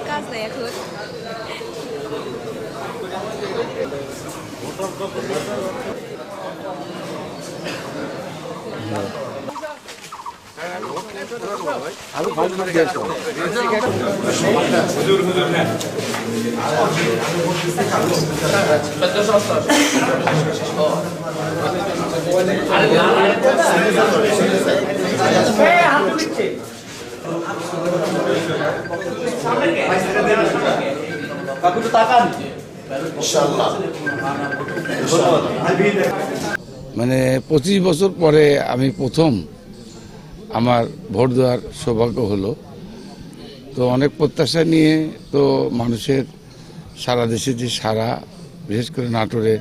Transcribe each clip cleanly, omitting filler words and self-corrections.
কাজ নাই এখন। মানে 25 বছর পরে আমি প্রথম আমার ভোট দেওয়ার সৌভাগ্য হলো। তো অনেক প্রত্যাশা নিয়ে তো মানুষের সারা দেশে যে সারা, বিশেষ করে নাটোরে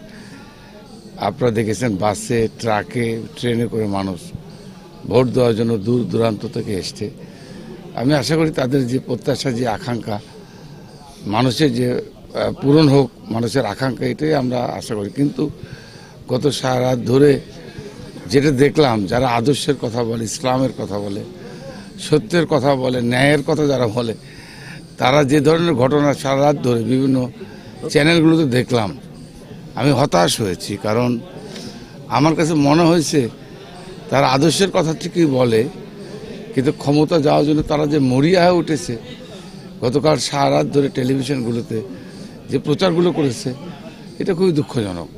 আপনারা দেখেছেন বাসে, ট্রাকে, ট্রেনে করে মানুষ ভোট দেওয়ার জন্য দূর দূরান্ত থেকে এসছে। আমি আশা করি তাদের যে প্রত্যাশা, যে আকাঙ্ক্ষা, মানুষের যে পূরণ হোক, মানুষের আকাঙ্ক্ষা, এটাই আমরা আশা করি। কিন্তু গত সারা রাত ধরে যেটা দেখলাম, যারা আদর্শের কথা বলে, ইসলামের কথা বলে, সত্যের কথা বলে, ন্যায়ের কথা যারা বলে, তারা যে ধরনের ঘটনা সারা রাত ধরে বিভিন্ন চ্যানেলগুলোতে দেখলাম, আমি হতাশ হয়েছি। কারণ আমার কাছে মনে হয়েছে তারা আদর্শের কথা ঠিকই বলে, কিন্তু ক্ষমতা যাওয়ার জন্য তারা যে মরিয়া হয়ে উঠেছে, গতকাল সারা রাত ধরে টেলিভিশনগুলোতে যে প্রচারগুলো করেছে, এটা খুবই দুঃখজনক।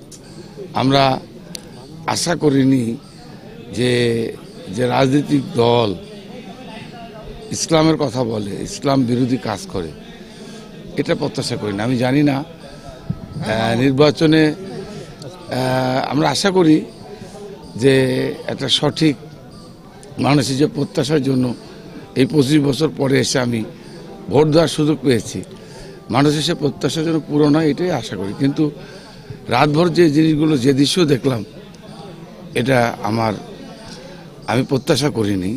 আমরা আশা করিনি যে যে রাজনৈতিক দল ইসলামের কথা বলে, ইসলাম বিরোধী কাজ করে, এটা প্রত্যাশা করি না। আমি জানি না নির্বাচনে আমরা আশা করি যে একটা সঠিক মানুষের যে প্রত্যাশার জন্য এই 25 বছর পরে এসে আমি ভোট দেওয়ার সুযোগ পেয়েছি, মানুষের সে প্রত্যাশার জন্য পূরণ হয়, এটাই আশা করি। কিন্তু রাতভর যে জিনিসগুলো, যে দৃশ্য দেখলাম, এটা আমি প্রত্যাশা করিনি।